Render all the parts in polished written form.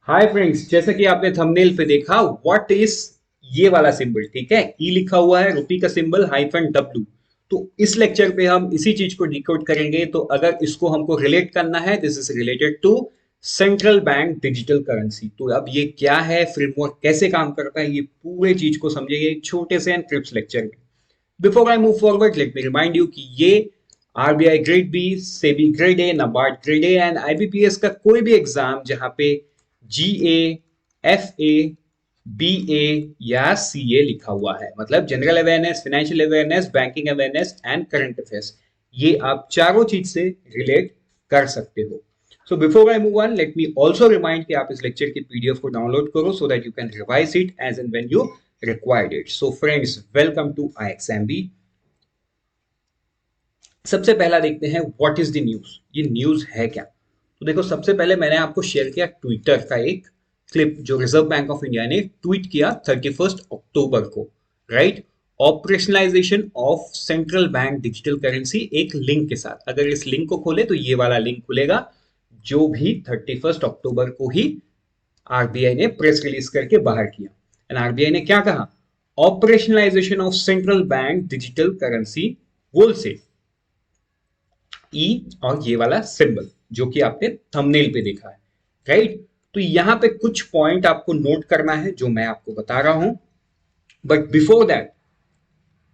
Hi friends, जैसा कि आपने थंबनेल पे देखा व्हाट इज ये वाला सिंबल। ठीक है, ई लिखा हुआ है, रुपी का सिंबल, हाइफन डब्ल्यू। तो इस लेक्चर पे हम इसी चीज को डिकोड करेंगे। तो अगर इसको हमको रिलेट करना है, this is related to central bank digital currency. तो अब ये क्या है, फ्रेमवर्क कैसे काम करता है, ये पूरे चीज को समझेंगे एक छोटे से एंड क्रिप्स लेक्चर में। Before I move forward, let me remind you कि ये RBI grade B, SEBI grade A, NABARD grade A and IBPS का कोई भी एग्जाम जहां पे जीए, एफए, बीए या सीए लिखा हुआ है, मतलब general awareness, financial awareness, banking awareness and current affairs, ये आप चारों चीज से रिलेट कर सकते हो। So before I move on, let me also remind कि आप इस लेक्चर की पीडीएफ को डाउनलोड करो so that you can revise it as and when you required it. So friends, welcome to IXMB. सबसे पहला देखते हैं व्हाट इज द न्यूज। ये न्यूज है क्या? तो देखो, सबसे पहले मैंने आपको शेयर किया ट्विटर का एक क्लिप जो रिजर्व बैंक ऑफ इंडिया ने ट्वीट किया 31 अक्टूबर को, right. Operationalisation of central bank digital currency, एक लिंक के साथ। अगर इस लिंक को खोले तो ये वाला लिंक खुलेगा जो भी 31 अक्टूबर को ही आरबीआई ने प्रेस रिलीज करके बाहर किया। एंड आरबीआई ने क्या कहा? Operationalization of central bank digital currency wholesale E और ये वाला सिंबल जो कि आपने थंबनेल पे देखा है, राइट। तो यहां पे कुछ पॉइंट आपको नोट करना है जो मैं आपको बता रहा हूं, but before that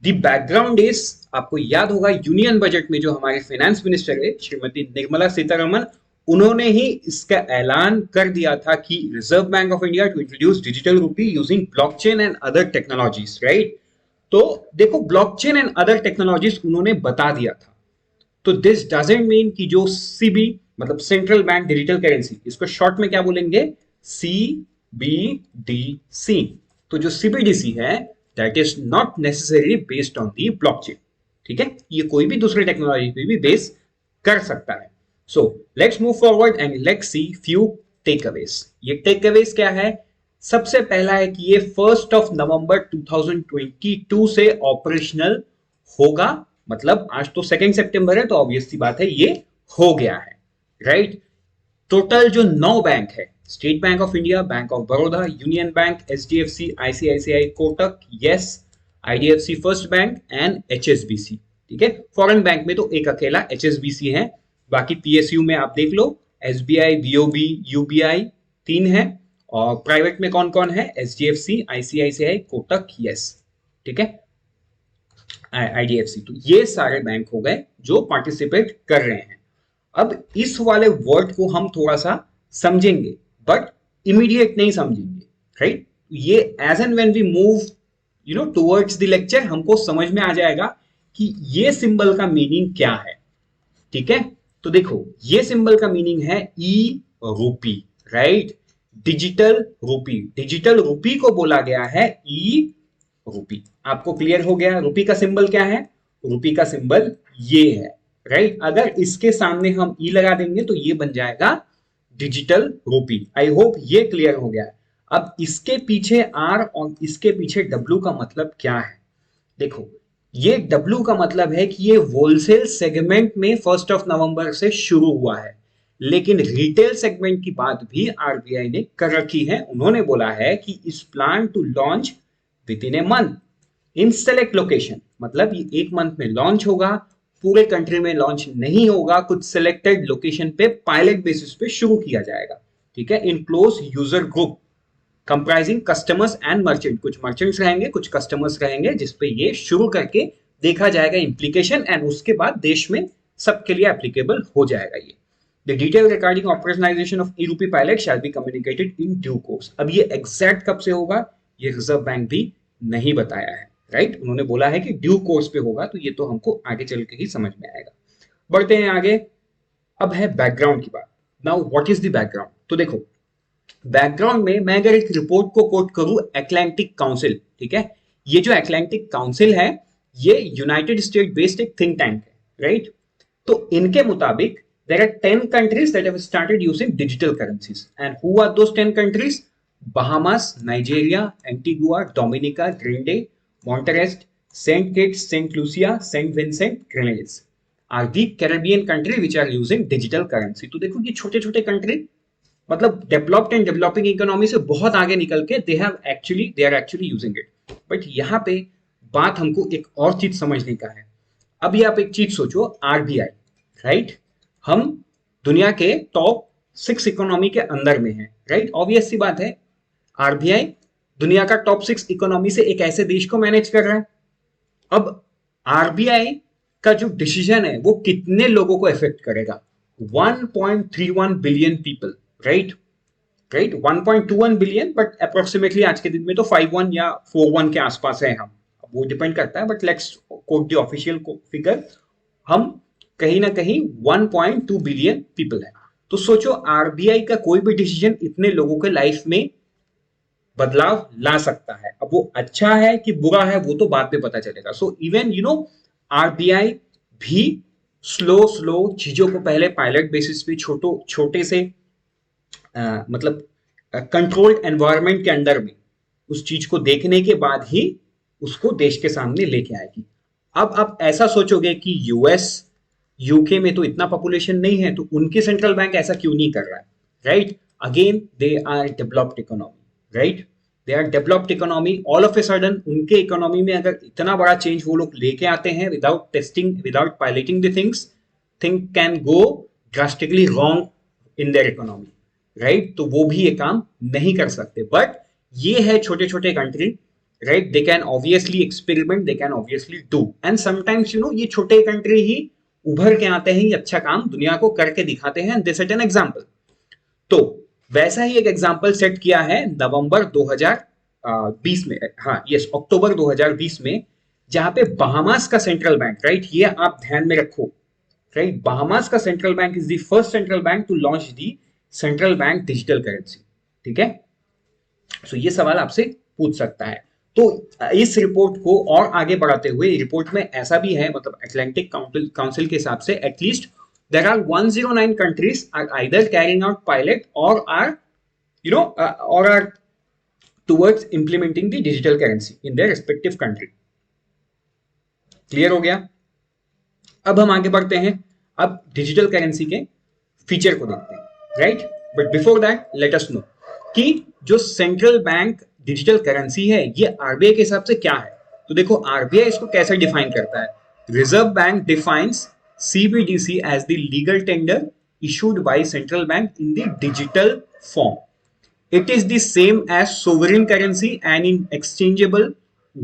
the background is, आपको याद होगा यूनियन बजट में जो हमारे फाइनेंस मिनिस्टर है श्रीमती निर्मला सीतारमन, उन्होंने ही इसका ऐलान कर दिया था कि Reserve bank of India to introduce digital rupee using blockchain and other technologies, right. तो देखो, ब्लॉकचेन एंड अदर टेक्नोलॉजीज उन्होंने बता दिया था। तो दिस डजंट मीन कि जो सीबी मतलब सेंट्रल बैंक डिजिटल करेंसी, इसको शॉर्ट में क्या बोलेंगे? सीबीडीसी। तो जो सीबीडीसी है that is not necessary based on the blockchain. ठीक है, ये कोई भी दूसरे टेक्नोलॉजी पे भी बेस कर सकता है। So let's move forward and let's see few takeaways. ये टेक अवेज क्या है? सबसे पहला है कि ये 1 नवंबर 2022 से ऑपरेशनल होगा। मतलब आज तो 2 सितंबर है, तो ऑब्वियस सी बात है ये हो गया है, राइट। टोटल जो 9 बैंक है, state bank of India, bank of Baroda, union bank, HDFC, ICICI, Kotak, yes, IDFC first bank and HSBC. ठीक है, फॉरेन बैंक में तो एक अकेला एचएसबीसी है, बाकी पीएसयू में आप देख लो, एसबीआई, बीओबी, यूबीआई 3 है। और प्राइवेट में कौन कौन है? HDFC, ICICI, Kotak, yes. ठीक है, आईडीएफसी। तो ये सारे बैंक हो गए जो पार्टिसिपेट कर रहे हैं। अब इस वाले वर्ड को हम थोड़ा सा समझेंगे, बट इमीडिएट नहीं समझेंगे, राइट। ये as and when we move towards the lecture, हमको समझ में आ जाएगा कि ये सिंबल का मीनिंग क्या है। ठीक है, तो देखो, ये सिंबल का मीनिंग है ई रूपी, राइट। डिजिटल रूपी, डिजिटल रूपी को बोला गया है ई रूपी। आपको क्लियर हो गया रूपी का सिंबल क्या है? रूपी का सिंबल ये है, राइट। अगर इसके सामने हम ई लगा देंगे तो ये बन जाएगा डिजिटल रूपी। आई होप ये क्लियर हो गया। अब इसके पीछे आर और इसके पीछे डब्ल्यू का मतलब क्या है? देखो, ये डब्ल्यू का मतलब है कि ये होलसेल सेगमेंट में 1 नवंबर से शुरू हुआ है, लेकिन रिटेल सेगमेंट की बात भी आरबीआई ने कर रखी है। उन्होंने बोला है कि is plan to launch within a month in select location, मतलब ये एक मंथ में लॉन्च होगा, पूरे कंट्री में लॉन्च नहीं होगा, कुछ सिलेक्टेड लोकेशन पे पायलट बेसिस पे शुरू किया जाएगा। ठीक है, in close user group comprising customers and merchant, कुछ मर्चेंट्स रहेंगे, कुछ कस्टमर्स रहेंगे, जिसपे ये शुरू करके देखा जाएगा इंप्लीकेशन, एंड उसके बाद देश में सबके लिए एप्लीकेबल हो जाएगा ये। The detail regarding operationalization of E rupee pilot shall be communicated in due course. अब ये एग्जैक्ट कब से होगा ये रिजर्व बैंक भी नहीं बताया है, राइट। उन्होंने बोला है कि ड्यू कोर्स पे होगा, तो ये तो हमको आगे चल के ही समझ में आएगा। बढ़ते हैं आगे। अब है बैकग्राउंड की बात। Now what is the background? तो देखो, बैकग्राउंड में मैं अगर एक रिपोर्ट को कोट करूं, एटलांटिक काउंसिल, ठीक है, ये जो एटलांटिक काउंसिल है ये यूनाइटेड स्टेट बेस्ड एक थिंक टैंक है, राइट। तो इनके मुताबिक there are 10 countries that have started using digital currencies, and who are those 10 countries? Bahamas, Nigeria, Antigua, Dominica, Grenada, Monterrey, Saint Kitts, Saint Lucia, Saint Vincent, Grenadines are the Caribbean country which are using digital currency. तो देखो, ये छोटे छोटे country मतलब developed and developing economy से बहुत आगे निकल के they are actually using it. But यहाँ पे बात हमको एक और चीज समझने का है। अभी आप एक चीज सोचो, आरबीआई, राइट, हम दुनिया के टॉप 6 इकोनॉमी के अंदर में है, राइट, ऑब्वियस सी बात है। आरबीआई दुनिया का टॉप 6 इकोनॉमी से एक ऐसे देश को मैनेज कर रहा है। अब आरबीआई का जो डिसीजन है वो कितने लोगों को इफेक्ट करेगा? 1.31 billion people, right, right, 1.21 billion, but approximately आज के दिन में तो 51 या 41 के आसपास है हम, वो डिपेंड करता है, but let's quote the official figure. हम कहीं ना कहीं 1.2 बिलियन पीपल है। तो सोचो आरबीआई का कोई भी डिसीजन इतने लोगों के लाइफ में बदलाव ला सकता है। अब वो अच्छा है कि बुरा है वो तो बाद में पता चलेगा। सो इवन आरबीआई भी स्लो स्लो चीजों को पहले पायलट बेसिस पे छोटे से मतलब कंट्रोल्ड एनवायरनमेंट के अंदर में उस चीज को देखने के बाद ही उसको देश के सामने लेके आएगी। अब आप ऐसा सोचोगे कि यूएस यूके में तो इतना पॉपुलेशन नहीं है, तो उनकी सेंट्रल बैंक ऐसा क्यों नहीं कर रहा है, right? Again they are developed economy, right, they are developed economy. All of a sudden उनके इकोनॉमी में अगर इतना बड़ा चेंज वो लोग लेके आते हैं without testing, without piloting the things, thing can go drastically wrong in their economy, right? तो वो भी ये काम नहीं कर सकते। बट ये है छोटे छोटे country, right, they can obviously experiment, they can obviously do, and sometimes ये छोटे कंट्री ही उभर के आते हैं, ये अच्छा काम दुनिया को करके दिखाते हैं, दे सेट एन एग्जांपल। तो वैसा ही एक एग्जांपल सेट किया है नवंबर 2020 में, हाँ यस, अक्टूबर 2020 में, जहां पे बहामास का सेंट्रल बैंक, राइट, ये आप ध्यान में रखो, राइट, बहामास का central bank is the first central bank to launch the central bank digital currency, ठीक है? सो ये सवाल आपसे पूछ सकता है। तो इस रिपोर्ट को और आगे बढ़ाते हुए रिपोर्ट में ऐसा भी है, मतलब अटलांटिक काउंसिल के हिसाब से at least there are 109 countries are either carrying out pilot or are towards implementing the digital currency in their respective country. Clear हो गया? अब हम आगे बढ़ते हैं, अब डिजिटल करेंसी के फीचर को देखते हैं, right? But before that let us know कि जो सेंट्रल बैंक डिजिटल करेंसी है ये आरबीआई के हिसाब से क्या है। तो देखो आरबीआई इसको कैसे डिफाइन करता है। Reserve bank defines CBDC as the legal tender issued by central bank in the digital form. It is the same as sovereign currency and in exchangeable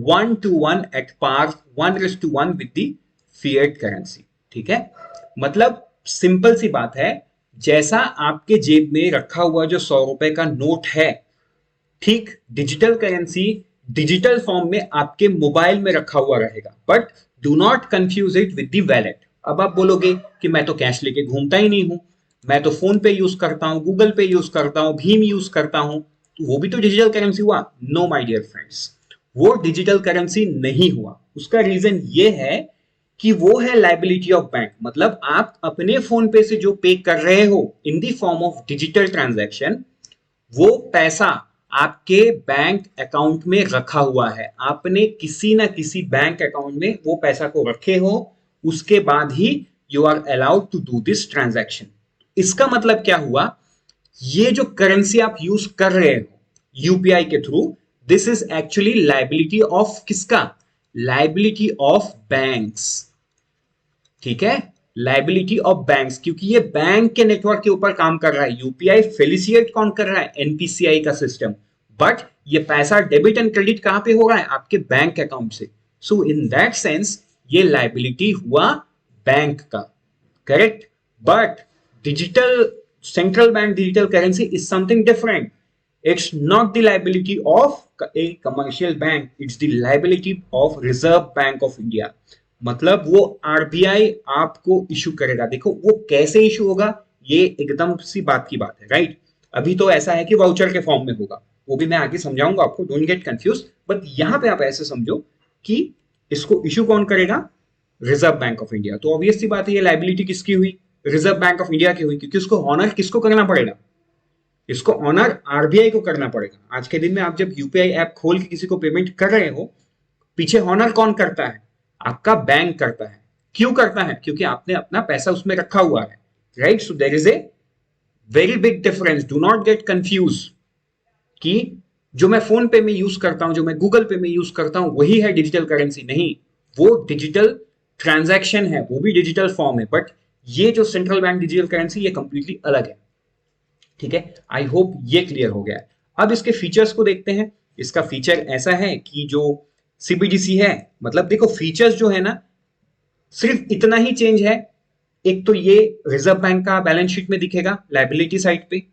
1-to-1 at par 1:1 with the fiat currency. ठीक है, मतलब simple सी बात है, जैसा आपके जेब में रखा हुआ जो 100 रुपए का नोट है, ठीक डिजिटल करेंसी डिजिटल फॉर्म में आपके मोबाइल में रखा हुआ रहेगा। But do not confuse it with the wallet. अब आप बोलोगे कि मैं तो कैश लेके घूमता ही नहीं हूं, मैं तो फोन पे यूज करता हूं, गूगल पे यूज करता हूं, भीम यूज करता हूं, तो वो भी तो डिजिटल करेंसी हुआ? नो माय डियर फ्रेंड्स, वो डिजिटल करेंसी नहीं हुआ। उसका रीजन ये है कि वो है लायबिलिटी ऑफ बैंक। मतलब आप अपने फोन पे से जो पे कर रहे हो in the form of digital transaction, वो पैसा आपके बैंक अकाउंट में रखा हुआ है। आपने किसी ना किसी बैंक अकाउंट में वो पैसा को रखे हो, उसके बाद ही you are allowed to do this transaction. इसका मतलब क्या हुआ, ये जो करेंसी आप यूज कर रहे हो यूपीआई के through, this is actually liability of किसका? लायबिलिटी ऑफ बैंक्स, ठीक है, लायबिलिटी ऑफ बैंक्स, क्योंकि ये बैंक के नेटवर्क के ऊपर काम कर रहा है। यूपीआई फेलिसिएट कौन कर रहा है? एनपीसीआई का सिस्टम। बट ये पैसा डेबिट एंड क्रेडिट कहां पे हो रहा है? आपके बैंक अकाउंट से। सो इन दैट सेंस ये लायबिलिटी हुआ बैंक का, correct? But digital central bank digital currency is something different. It's not the liability of A commercial bank, it's the liability of reserve bank of India. मतलब वो RBI आपको issue करेगा। देखो वो कैसे इशू होगा, ये एकदम सी बात की बात है, राइट? अभी तो ऐसा है कि वाउचर के फॉर्म में होगा, वो भी मैं आगे समझाऊंगा आपको, डोंट गेट कंफ्यूज। बट यहां पे आप ऐसे समझो कि इसको इशू कौन करेगा? Reserve bank of India. तो ऑब्वियस सी बात है, ये लायबिलिटी किसकी हुई? रिजर्व बैंक ऑफ इंडिया की हुई, क्योंकि उसको ऑनर किसको करना पड़ेगा? इसको ऑनर आरबीआई को करना पड़ेगा। आज के दिन में आप जब यूपीआई ऐप खोल के किसी को पेमेंट कर रहे हो, पीछे ऑनर कौन करता है? आपका बैंक करता है। क्यों करता है? क्योंकि आपने अपना पैसा उसमें रखा हुआ है, right? So there is a very big difference, do not get confuse कि जो मैं फोन पे में यूज करता हूं, जो मैं गूगल पे में यूज करता हूं, वही है डिजिटल करेंसी। नहीं, वो डिजिटल ट्रांजैक्शन है, वो भी डिजिटल फॉर्म है, बट ये जो सेंट्रल बैंक डिजिटल करेंसी ये कंप्लीटली अलग है। ठीक है, आई होप ये क्लियर हो गया है। अब इसके फीचर्स को देखते हैं। इसका फीचर ऐसा है कि जो सीबीडीसी है, मतलब देखो फीचर्स जो है ना, सिर्फ इतना ही चेंज है। एक तो ये रिजर्व बैंक का बैलेंस शीट में दिखेगा लायबिलिटी साइड पे।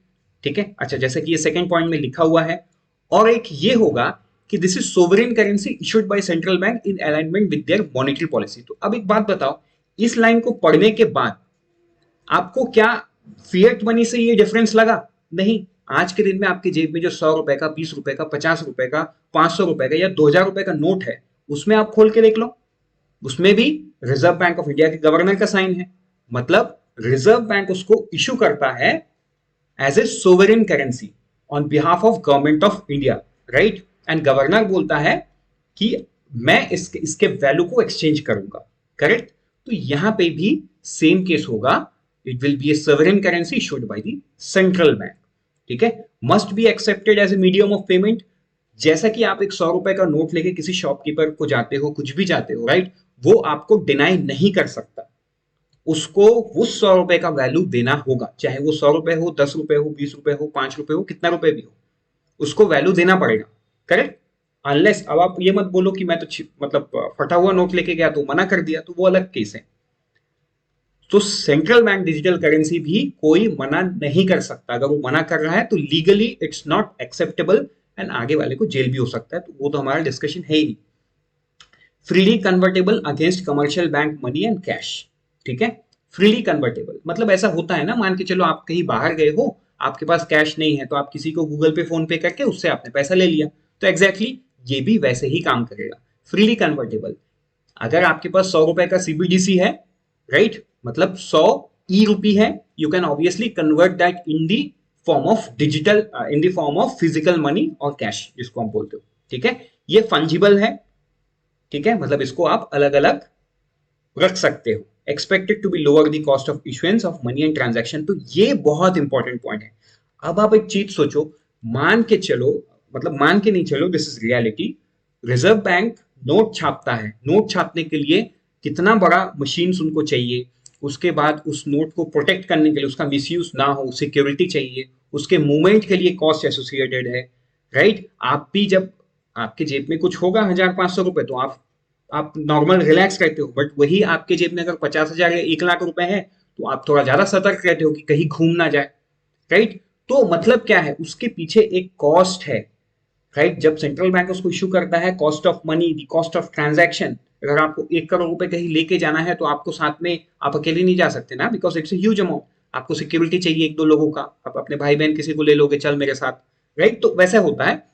ठीक है, अच्छा, जैसे कि ये सेकंड पॉइंट में लिखा हुआ है। और एक ये होगा कि this is sovereign currency issued by central bank in alignment with their monetary policy. तो अब एक बात बताओ, इस लाइन को पढ़ने के बाद आपको क्या फिएट मनी से ये डिफरेंस लगा? नहीं। आज के दिन में आपकी जेब में जो 100 रुपए का, 20 रुपए का, 50 रुपए का, 500 रुपए का या 2000 रुपए का नोट है, उसमें आप खोल के देख लो, उसमें भी रिजर्व बैंक ऑफ इंडिया के गवर्नर का साइन है। मतलब रिजर्व बैंक उसको इशू करता है as a sovereign currency on behalf of government of India, right. And governor बोलता है कि मैं इसके वैल्यू को एक्सचेंज करूंगा, करेक्ट। तो यहां पे भी सेम केस होगा, it will be a sovereign currency issued by the central bank. ठीक है, must be accepted as a medium of payment. जैसा कि आप एक 100 रुपए का नोट लेके किसी शॉपकीपर को जाते हो, कुछ भी जाते हो, राइट, वो आपको डिनाई नहीं कर सकता। उसको उस 100 रुपए का वैल्यू देना होगा, चाहे वो 100 रुपए हो, 10 रुपए हो, 20 रुपए हो, 5 रुपए हो, कितना रुपए भी हो, उसको वैल्यू देना पड़ेगा, करेक्ट। अनलेस, अब आप ये मत बोलो कि मैं तो मतलब फटा हुआ नोट लेके गया तो मना कर दिया, तो वो अलग केस है। तो सेंट्रल बैंक डिजिटल करेंसी भी कोई मना नहीं कर सकता। अगर वो मना कर रहा है तो legally it's not acceptable, and आगे वाले को जेल भी हो सकता है। तो वो तो हमारा डिस्कशन है ही नहीं। Freely convertible against commercial bank money and cash. ठीक है, फ्रीली कन्वर्टेबल मतलब ऐसा होता है ना, मान के चलो आप कहीं बाहर गए हो, आपके पास कैश नहीं है, तो आप किसी को गूगल पे, फोन पे करके उससे आपने पैसा ले लिया, तो एग्जैक्टली ये भी वैसे ही काम करेगा, फ्रीली कन्वर्टेबल। अगर आपके पास 100 रुपए का सीबीडीसी है, राइट, मतलब 100 ई रुपी है, you can obviously convert that in the form of digital, in the form of physical money और कैश, जिसको हम बोलते हो। ठीक है, ये फंजिबल है। ठीक है, मतलब इसको आप अलग अलग रख सकते हो। Expected to be lower the cost of issuance of money and transaction. तो ये बहुत इंपॉर्टेंट पॉइंट है। अब आप एक चीज सोचो, मान के चलो, मतलब मान के नहीं चलो, this is reality. Reserve bank note छापता है, नोट छापने के लिए कितना बड़ा मशीन उनको चाहिए, उसके बाद उस नोट को प्रोटेक्ट करने के लिए, उसका मिसयूज ना हो, सिक्योरिटी चाहिए, उसके मूवमेंट के लिए कॉस्ट एसोसिएटेड है, राइट। आप भी जब आपके जेब में कुछ होगा 1,000-500 रुपए, तो आप नॉर्मल रिलैक्स रहते हो, बट वही आपके जेब में अगर 50,000 या 1 लाख रुपए है, तो आप थोड़ा ज्यादा सतर्क रहते हो कि कहीं घूम ना जाए, राइट। तो मतलब क्या है, उसके पीछे एक कॉस्ट है, राइट। जब सेंट्रल बैंक उसको इशू करता है, cost of money, the cost of transaction. अगर आपको 1 करोड़ रुपए कहीं लेके जाना है, तो आपको साथ में, आप अकेले नहीं जा सकते ना, बिकॉज इट्स ह्यूज अमाउंट। आपको सिक्योरिटी चाहिए 1-2 लोगों का, आप अपने भाई बहन किसी को ले लोगे, चल मेरे साथ, राइट। तो वैसे होता है।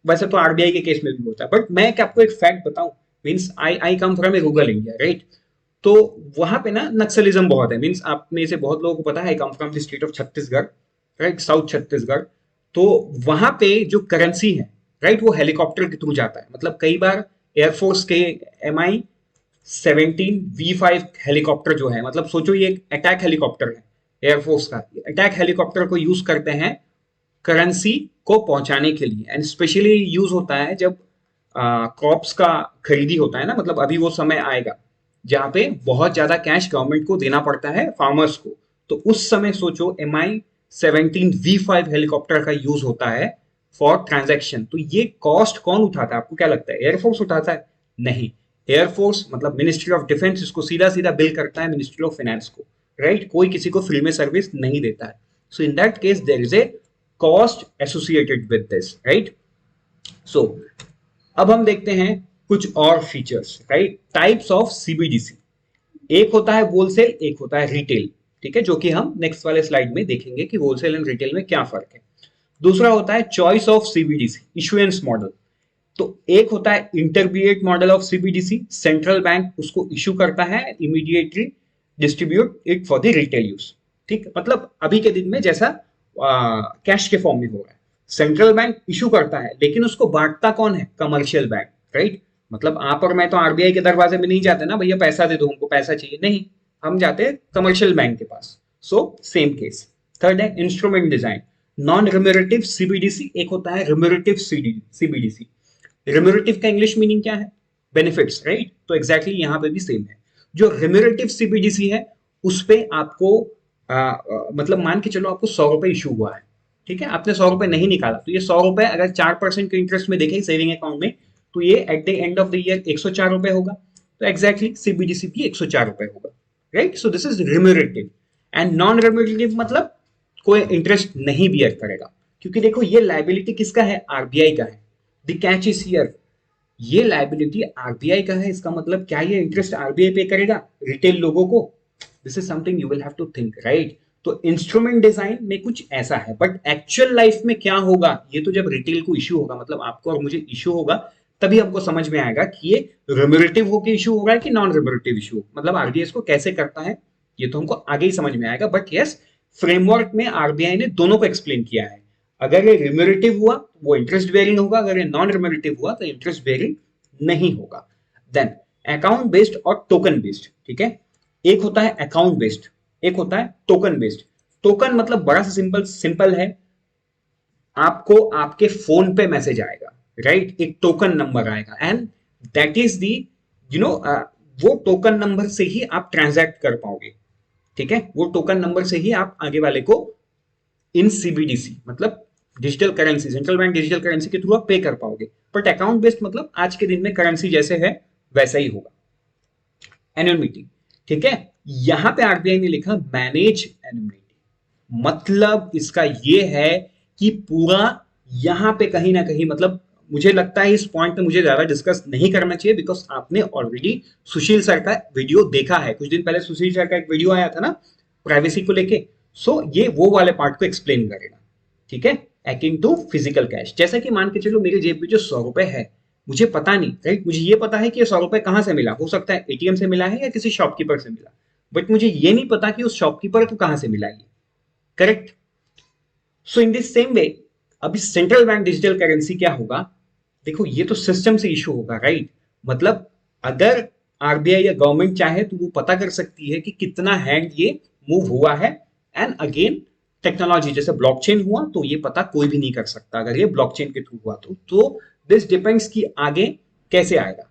वैसे तो आरबीआई के केस में भी होता है, बट मैं आपको एक फैक्ट बताऊं, means I come from A rural India, right. तो वहां पे ना नक्सलिज्म बहुत है। मीन्स आप में से बहुत लोगों को पता है, I come from the state of Chhattisgarh, right, south Chhattisgarh. तो वहां पे जो करेंसी है, राइट, वो हेलीकॉप्टर के थ्रू जाता है। मतलब कई बार एयरफोर्स के MI-17V5 हेलीकॉप्टर जो है, मतलब सोचो ये अटैक हेलीकॉप्टर है एयरफोर्स का, अटैक हेलीकॉप्टर को यूज करते हैं करेंसी को पहुंचाने के लिए। एंड स्पेशली यूज होता है जब क्रॉप्स का खरीदी होता है ना, मतलब अभी वो समय आएगा जहां पे बहुत ज्यादा कैश गवर्नमेंट को देना पड़ता है फार्मर्स को। तो उस समय सोचो MI-17V5 हेलीकॉप्टर का यूज होता है फॉर ट्रांजैक्शन। तो ये कॉस्ट कौन उठाता है, आपको क्या लगता है, एयरफोर्स उठाता है? नहीं, एयरफोर्स मतलब मिनिस्ट्री ऑफ डिफेंस इसको सीधा सीधा बिल करता है मिनिस्ट्री ऑफ फाइनेंस को, राइट। कोई किसी को फ्री में सर्विस नहीं देता है। So in that case there is a cost associated with this, right. So अब हम देखते हैं कुछ और features, right. Types of CBDC, एक होता है होलसेल, एक होता है रिटेल। ठीक है, जो कि हम नेक्स्ट वाले स्लाइड में देखेंगे कि होलसेल एंड रिटेल में क्या फर्क है। दूसरा होता है choice of CBDC, issuance model. तो एक होता है intermediate model of CBDC, central bank उसको इशू करता है, immediately distribute it for the retail use. ठीक, मतलब अभी के दिन में जैसा कैश के फॉर्म में हो रहा है। सेंट्रल बैंक इशू करता है, लेकिन उसको बांटता कौन है, कमर्शियल बैंक, राइट। मतलब आप और मैं तो आरबीआई के दरवाजे में नहीं जाते ना, भैया पैसा दे दो, हमको पैसा चाहिए, नहीं, हम जाते हैं कमर्शियल बैंक के पास। सो सेम केस, थर्ड है instrument design, non remunerative CBDC, एक होता है रिम्यूनरेटिव सीबीडीसी। रिम्यूनरेटिव का इंग्लिश मीनिंग क्या है? Benefits, right? तो एग्जैक्टली यहां पे भी सेम है। जो रिम्यूनरेटिव सीबीडीसी है उस पे आपको मतलब मान के चलो आपको 100 रुपए इशू हुआ है, ठीक है, आपने 100 रुपए नहीं निकाला, तो ये 100 रुपए अगर 4% के इंटरेस्ट में देखें सेविंग अकाउंट में, तो ये at the end of the year 104 रुपए होगा। तो एग्जैक्टली सीबीडीसी भी 104 रुपए होगा, right? So this is remunerative. And non remunerative मतलब कोई इंटरेस्ट नहीं बियर करेगा, क्योंकि देखो ये लाइबिलिटी किसका है? आरबीआई का है। द कैच इज हियर, ये लाइबिलिटी आरबीआई का है, इसका मतलब क्या ये इंटरेस्ट आरबीआई पे करेगा रिटेल लोगों को? This is something you will have to think, right? तो इंस्ट्रूमेंट डिजाइन में कुछ ऐसा है, बट एक्चुअल लाइफ में क्या होगा ये तो जब रिटेल को इश्यू होगा, मतलब आपको और मुझे इश्यू होगा, तभी हमको समझ में आएगा कि ये रिम्यूनरेटिव होकर इश्यू होगा कि नॉन रिम्यूनरेटिव इश्यू, मतलब आरबीआई इसको कैसे करता है ये तो हमको आगे ही समझ में आएगा। बट यस, फ्रेमवर्क में आरबीआई ने दोनों को एक्सप्लेन किया है। अगर ये रिम्यूनरेटिव हुआ वो इंटरेस्ट बेयरिंग होगा, अगर ये नॉन रिम्यूनरेटिव हुआ तो इंटरेस्ट बेयरिंग नहीं होगा। देन अकाउंट बेस्ड और टोकन बेस्ड, ठीक है? एक होता है अकाउंट बेस्ड, एक होता है टोकन बेस्ड। टोकन मतलब बड़ा सा सिंपल सिंपल है, आपको आपके फोन पे मैसेज आएगा, राइट? एक टोकन नंबर आएगा and that is the you know वो टोकन नंबर से ही आप ट्रांजैक्ट कर पाओगे, ठीक है? वो टोकन नंबर से ही आप आगे वाले को इन सीबीडीसी मतलब digital currency, central bank digital currency के थ्रू आप पे कर पाओगे। बट अकाउंट बेस्ड मतलब आज के दिन में करेंसी जैसे है वैसा ही होगा। एनोनिमिटी, ठीक है? यहां पे आरबीआई ने लिखा मैनेज एनोनिमिटी, मतलब इसका ये है कि पूरा यहां पे कहीं ना कहीं, मतलब मुझे लगता है इस पॉइंट पे मुझे ज्यादा डिस्कस नहीं करना चाहिए, बिकॉज आपने ऑलरेडी सुशील सर का वीडियो देखा है, कुछ दिन पहले सुशील सर का एक वीडियो आया था ना प्राइवेसी को लेके। सो ये वो वाले पार्ट को एक्सप्लेन करेगा, ठीक है? अकिन टू फिजिकल कैश, जैसा कि मान के चलो मेरे जेब में जो 100 रुपए है, मुझे पता नहीं, राइट? मुझे ये पता है कि ये 100 रुपए कहां से मिला, हो सकता है एटीएम से मिला है या किसी शॉपकीपर से मिला, बट मुझे ये नहीं पता कि उस शॉपकीपर को कहां से मिला ये, correct? So in this same way अभी सेंट्रल बैंक डिजिटल करेंसी क्या होगा? देखो ये तो सिस्टम से इशू होगा, राइट? मतलब अगर आरबीआई या गवर्नमेंट चाहे तो वो पता कर सकती है कि कितना हैंड ये मूव हुआ है। एंड अगेन टेक्नोलॉजी जैसे ब्लॉकचेन हुआ तो ये पता कोई भी नहीं कर सकता अगर ये ब्लॉकचेन के थ्रू हुआ तो दिस डिपेंड्स कि आगे कैसे आएगा।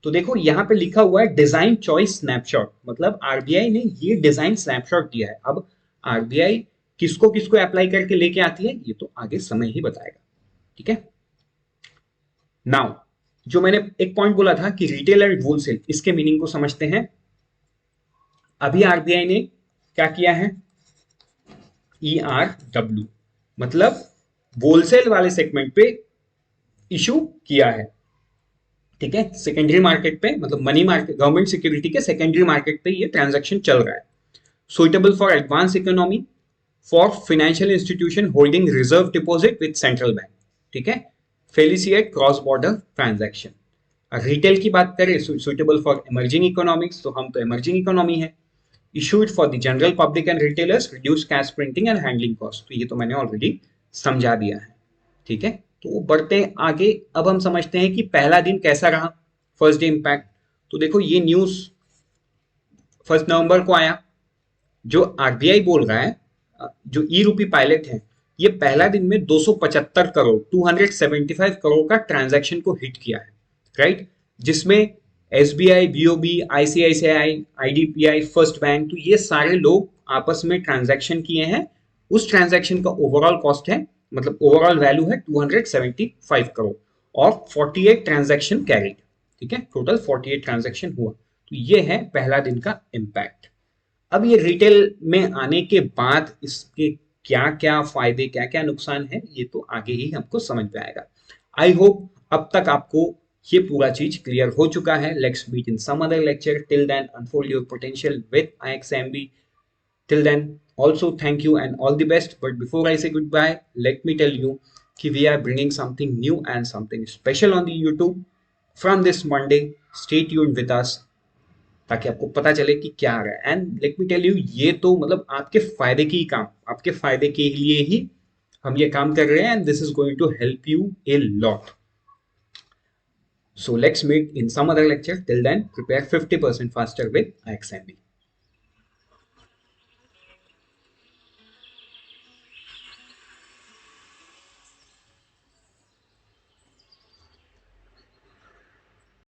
तो देखो यहां पे लिखा हुआ है डिजाइन चॉइस स्नैपशॉट, मतलब आरबीआई ने ये डिजाइन स्नैपशॉट दिया है। अब आरबीआई किसको किसको अप्लाई करके लेके आती है ये तो आगे समय ही बताएगा, ठीक है? नाउ जो मैंने एक पॉइंट बोला था कि रिटेल एंड होलसेल, इसके मीनिंग को समझते हैं। अभी आरबीआई ने क्या किया है? ERW मतलब होलसेल वाले सेगमेंट पे इशू किया है, ठीक है? सेकेंडरी मार्केट पे मतलब मनी मार्केट, गवर्नमेंट सिक्योरिटी के सेकेंडरी मार्केट पे ये ट्रांजैक्शन चल रहा है। Suitable for advance economy, for financial institution holding reserve deposit with central bank, ठीक है? फेलिसिएट क्रॉस बॉर्डर ट्रांजैक्शन। रिटेल की बात करें सुइटेबल फॉर इमर्जिंग इकोनॉमिक्स, तो हम तो इमर्जिंग इकोनॉमी है। Issued for the general public and retailers, reduce cash printing and handling cost, तो ये तो मैंने ऑलरेडी समझा दिया है, ठीक है? तो बढ़ते आगे, अब हम समझते हैं कि पहला दिन कैसा रहा, फर्स्ट डे इम्पैक्ट। तो देखो ये न्यूज 1 नवंबर को आया, जो आरबीआई बोल रहा है जो ई रूपी पायलट है, ये पहला दिन में 275 करोड़ 275 करोड़ का ट्रांजैक्शन को हिट किया है, राइट? जिसमें SBI, BOB, ICICI, IDBI, first bank, तो ये सारे लोग आपस में ट्रांजैक्शन किए हैं। उस ट्रांजैक्शन का ओवरऑल कॉस्ट है, मतलब ओवरऑल वैल्यू है 275 करोड़ और 48 ट्रांजैक्शन कैरिड, ठीक है? टोटल 48 ट्रांजैक्शन हुआ। तो ये है पहला दिन का इम्पैक्ट। अब ये रिटेल में आने के बाद इसके क्या क्या फायदे क्या क्या नुकसान है ये तो आगे ही हमको समझ में आएगा। आई होप अब तक आपको ये पूरा चीज क्लियर हो चुका है। Let's meet in some other lecture, till then unfold your potential with IXMB। Till then, also thank you and all the best. But before I say goodbye, let me tell you that we are bringing something new and something special on the YouTube from this Monday. Stay tuned with us ताकि आपको पता चले कि क्या आ रहा है। And let me tell you, ये तो मतलब आपके फायदे की काम, आपके फायदे के लिए ही हम ये काम कर रहे हैं, and this is going to help you a lot. So let's meet in some other lecture. Till then, prepare 50% faster with IXMB.